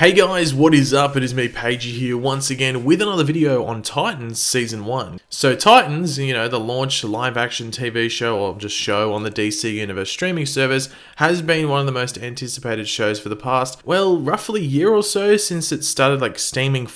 Hey guys, what is up? It is me, Pagey here, once again with another video on Titans Season 1. So Titans, the launched live-action TV show, or just show on the DC Universe streaming service, has been one of the most anticipated shows for the past, well, roughly a year or so since it started steaming,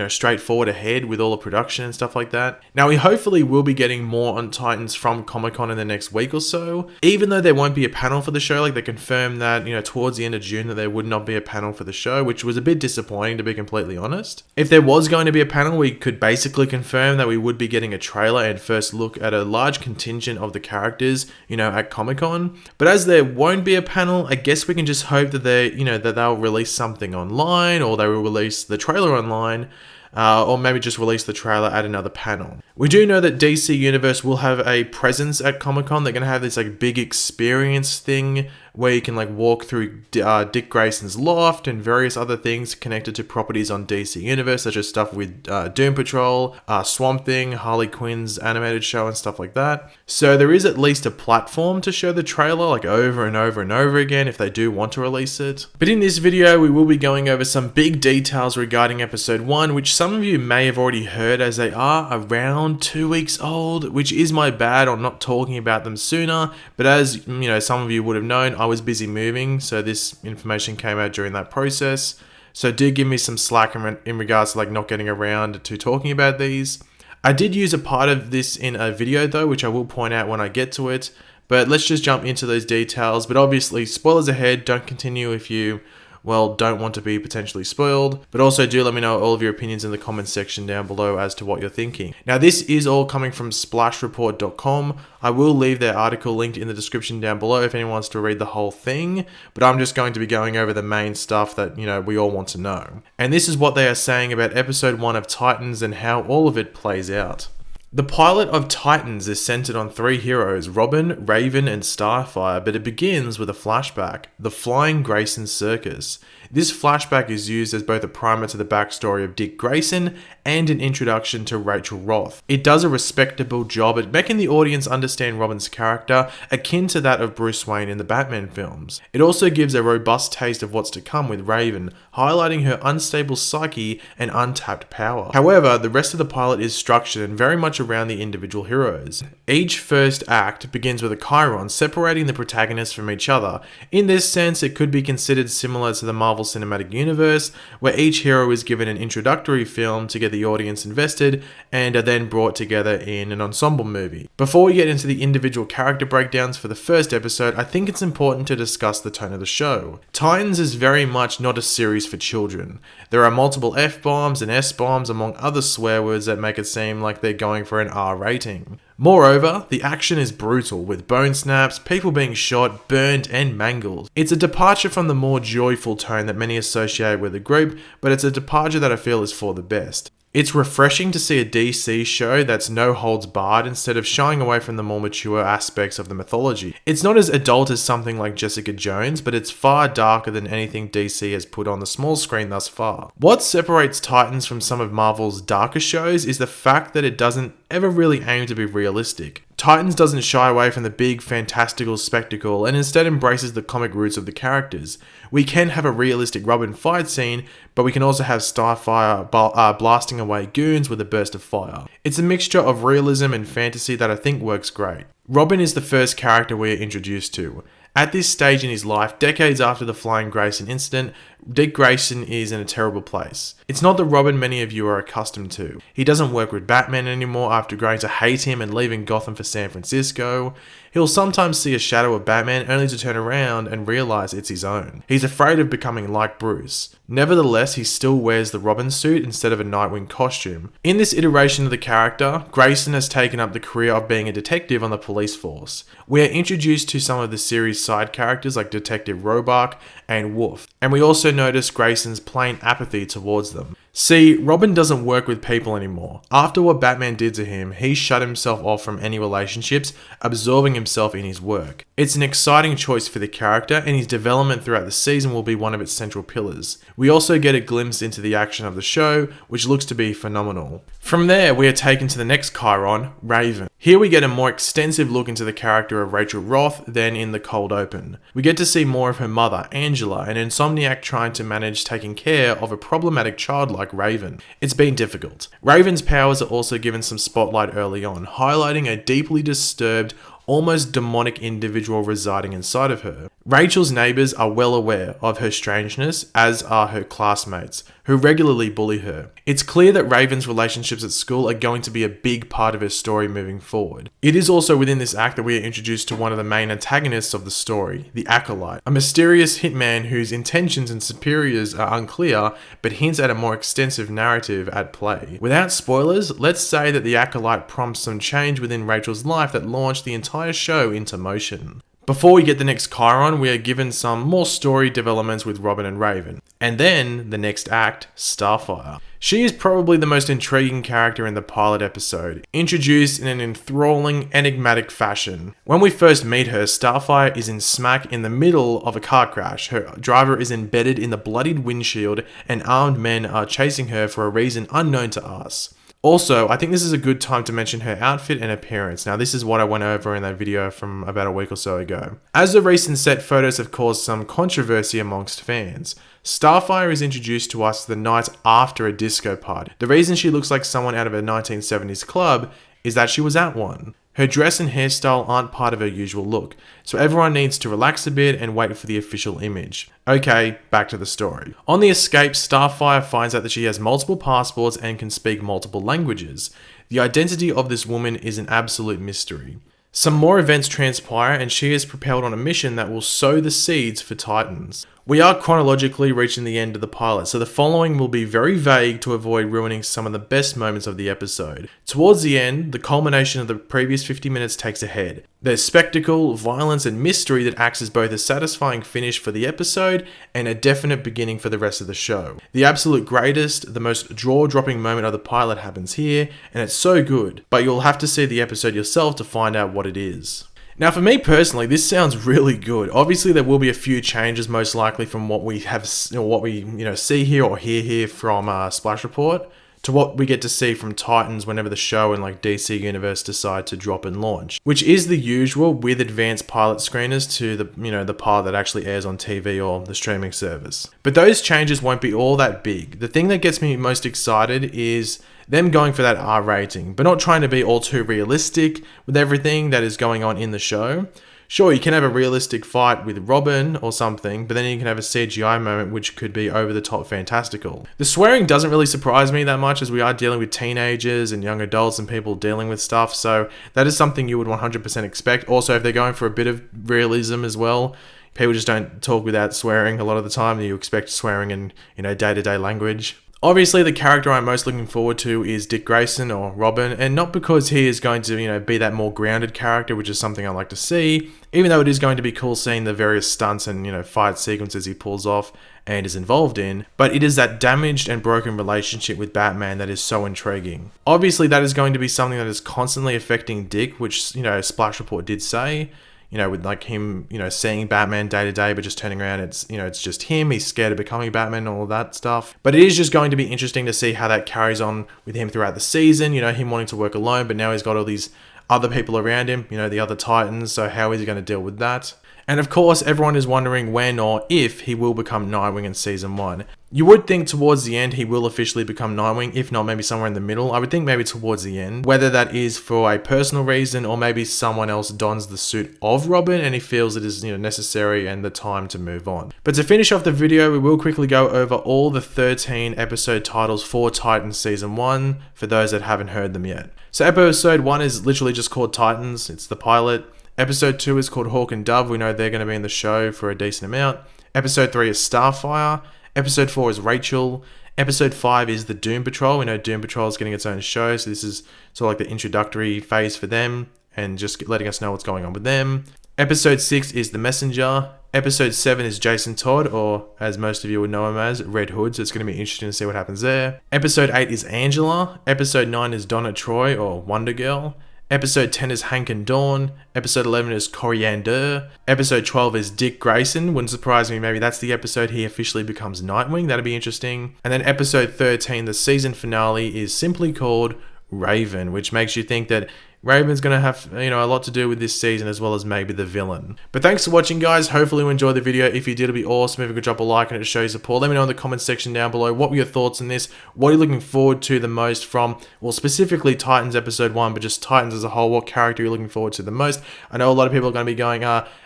straightforward ahead with all the production and stuff like that. Now, we hopefully will be getting more on Titans from Comic-Con in the next week or so, even though there won't be a panel for the show. They confirmed that, towards the end of June that there would not be a panel for the show, which was a bit disappointing, to be completely honest. If there was going to be a panel, we could basically confirm that we would be getting a trailer and first look at a large contingent of the characters, at Comic-Con. But as there won't be a panel, I guess we can just hope that that they'll release something online, or they will release the trailer online, or maybe just release the trailer at another panel. We do know that DC Universe will have a presence at Comic-Con. They're going to have this big experience thing where you can walk through Dick Grayson's loft and various other things connected to properties on DC Universe, such as stuff with Doom Patrol, Swamp Thing, Harley Quinn's animated show and stuff like that. So there is at least a platform to show the trailer over and over and over again if they do want to release it. But in this video, we will be going over some big details regarding episode 1, which some of you may have already heard, as they are around 2 weeks old, which is my bad on not talking about them sooner. But as some of you would have known, I was busy moving, so this information came out during that process. So do give me some slack in regards to not getting around to talking about these. I did use a part of this in a video though, which I will point out when I get to it. But let's just jump into those details. But obviously, spoilers ahead. Don't continue if you don't want to be potentially spoiled, but also do let me know all of your opinions in the comments section down below as to what you're thinking. Now, this is all coming from splashreport.com. I will leave their article linked in the description down below if anyone wants to read the whole thing, but I'm just going to be going over the main stuff that, we all want to know. And this is what they are saying about episode 1 of Titans and how all of it plays out. The pilot of Titans is centered on 3 heroes, Robin, Raven, and Starfire, but it begins with a flashback, the Flying Grayson Circus. This flashback is used as both a primer to the backstory of Dick Grayson and an introduction to Rachel Roth. It does a respectable job at making the audience understand Robin's character, akin to that of Bruce Wayne in the Batman films. It also gives a robust taste of what's to come with Raven, highlighting her unstable psyche and untapped power. However, the rest of the pilot is structured and very much around the individual heroes. Each first act begins with a chyron separating the protagonists from each other. In this sense, it could be considered similar to the Marvel Cinematic Universe, where each hero is given an introductory film to get the audience invested and are then brought together in an ensemble movie. Before we get into the individual character breakdowns for the first episode, I think it's important to discuss the tone of the show. Titans is very much not a series for children. There are multiple F-bombs and S-bombs among other swear words that make it seem like they're going for an R rating. Moreover, the action is brutal, with bone snaps, people being shot, burned, and mangled. It's a departure from the more joyful tone that many associate with the group, but it's a departure that I feel is for the best. It's refreshing to see a DC show that's no holds barred instead of shying away from the more mature aspects of the mythology. It's not as adult as something like Jessica Jones, but it's far darker than anything DC has put on the small screen thus far. What separates Titans from some of Marvel's darker shows is the fact that it doesn't ever really aim to be realistic. Titans doesn't shy away from the big, fantastical spectacle and instead embraces the comic roots of the characters. We can have a realistic Robin fight scene, but we can also have Starfire blasting away goons with a burst of fire. It's a mixture of realism and fantasy that I think works great. Robin is the first character we are introduced to. At this stage in his life, decades after the Flying Grayson incident, Dick Grayson is in a terrible place. It's not the Robin many of you are accustomed to. He doesn't work with Batman anymore after growing to hate him and leaving Gotham for San Francisco. He'll sometimes see a shadow of Batman only to turn around and realize it's his own. He's afraid of becoming like Bruce. Nevertheless, he still wears the Robin suit instead of a Nightwing costume. In this iteration of the character, Grayson has taken up the career of being a detective on the police force. We are introduced to some of the series' side characters like Detective Roebuck and Wolf, and we also notice Grayson's plain apathy towards them. See, Robin doesn't work with people anymore. After what Batman did to him, he shut himself off from any relationships, absorbing himself in his work. It's an exciting choice for the character, and his development throughout the season will be one of its central pillars. We also get a glimpse into the action of the show, which looks to be phenomenal. From there, we are taken to the next chyron, Raven. Here we get a more extensive look into the character of Rachel Roth than in the cold open. We get to see more of her mother, Angela, an insomniac trying to manage taking care of a problematic child like Raven. It's been difficult. Raven's powers are also given some spotlight early on, highlighting a deeply disturbed, almost demonic individual residing inside of her. Rachel's neighbours are well aware of her strangeness, as are her classmates, who regularly bully her. It's clear that Raven's relationships at school are going to be a big part of her story moving forward. It is also within this act that we are introduced to one of the main antagonists of the story, the Acolyte, a mysterious hitman whose intentions and superiors are unclear, but hints at a more extensive narrative at play. Without spoilers, let's say that the Acolyte prompts some change within Rachel's life that launched the entire show into motion. Before we get the next Chiron, we are given some more story developments with Robin and Raven. And then, the next act, Starfire. She is probably the most intriguing character in the pilot episode, introduced in an enthralling, enigmatic fashion. When we first meet her, Starfire is smack in the middle of a car crash. Her driver is embedded in the bloodied windshield, and armed men are chasing her for a reason unknown to us. Also, I think this is a good time to mention her outfit and appearance. Now, this is what I went over in that video from about a week or so ago. As the recent set photos have caused some controversy amongst fans, Starfire is introduced to us the night after a disco party. The reason she looks like someone out of a 1970s club is that she was at one. Her dress and hairstyle aren't part of her usual look, so everyone needs to relax a bit and wait for the official image. Okay, back to the story. On the escape, Starfire finds out that she has multiple passports and can speak multiple languages. The identity of this woman is an absolute mystery. Some more events transpire and she is propelled on a mission that will sow the seeds for Titans. We are chronologically reaching the end of the pilot, so the following will be very vague to avoid ruining some of the best moments of the episode. Towards the end, the culmination of the previous 50 minutes takes a head. There's spectacle, violence, and mystery that acts as both a satisfying finish for the episode and a definite beginning for the rest of the show. The absolute greatest, the most jaw-dropping moment of the pilot happens here, and it's so good, but you'll have to see the episode yourself to find out what it is. Now, for me personally, this sounds really good. Obviously, there will be a few changes, most likely from what we have, what we see here or hear here from Splash Report, to what we get to see from Titans whenever the show and like DC Universe decide to drop and launch, which is the usual with advanced pilot screeners to the pilot that actually airs on TV or the streaming service. But those changes won't be all that big. The thing that gets me most excited is them going for that R rating, but not trying to be all too realistic with everything that is going on in the show. Sure, you can have a realistic fight with Robin or something, but then you can have a CGI moment which could be over the top fantastical. The swearing doesn't really surprise me that much, as we are dealing with teenagers and young adults and people dealing with stuff, so that is something you would 100% expect. Also, if they're going for a bit of realism as well, people just don't talk without swearing a lot of the time. You expect swearing in day-to-day language. Obviously, the character I'm most looking forward to is Dick Grayson, or Robin, and not because he is going to, be that more grounded character, which is something I like to see, even though it is going to be cool seeing the various stunts and, fight sequences he pulls off and is involved in, but it is that damaged and broken relationship with Batman that is so intriguing. Obviously, that is going to be something that is constantly affecting Dick, which, Splash Report did say. With like him, seeing Batman day to day, but just turning around, it's just him. He's scared of becoming Batman and all of that stuff. But it is just going to be interesting to see how that carries on with him throughout the season. Him wanting to work alone, but now he's got all these other people around him, the other Titans. So how is he going to deal with that? And of course, everyone is wondering when or if he will become Nightwing in Season 1. You would think towards the end he will officially become Nightwing, if not maybe somewhere in the middle. I would think maybe towards the end. Whether that is for a personal reason or maybe someone else dons the suit of Robin and he feels it is necessary and the time to move on. But to finish off the video, we will quickly go over all the 13 episode titles for Titans Season 1 for those that haven't heard them yet. So episode 1 is literally just called Titans. It's the pilot. Episode 2 is called Hawk and Dove. We know they're going to be in the show for a decent amount. Episode 3 is Starfire. Episode 4 is Rachel. Episode 5 is the Doom Patrol. We know Doom Patrol is getting its own show, so this is sort of like the introductory phase for them and just letting us know what's going on with them. Episode 6 is The Messenger. Episode 7 is Jason Todd, or as most of you would know him as, Red Hood, so it's going to be interesting to see what happens there. Episode 8 is Angela. Episode 9 is Donna Troy, or Wonder Girl. Episode 10 is Hank and Dawn. Episode 11 is Coriander. Episode 12 is Dick Grayson. Wouldn't surprise me, maybe that's the episode he officially becomes Nightwing. That'd be interesting. And then episode 13, the season finale, is simply called Raven, which makes you think that Raven's going to have, a lot to do with this season, as well as maybe the villain. But thanks for watching, guys. Hopefully you enjoyed the video. If you did, it'd be awesome if you could drop a like and it shows support. Let me know in the comments section down below, what were your thoughts on this? What are you looking forward to the most from, well, specifically Titans episode 1, but just Titans as a whole? What character are you looking forward to the most? I know a lot of people are going to be going,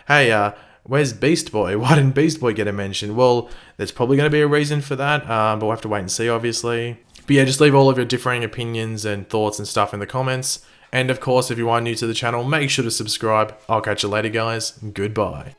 hey, where's Beast Boy? Why didn't Beast Boy get a mention? Well, there's probably going to be a reason for that, but we'll have to wait and see, obviously. But yeah, just leave all of your differing opinions and thoughts and stuff in the comments. And of course, if you are new to the channel, make sure to subscribe. I'll catch you later, guys. Goodbye.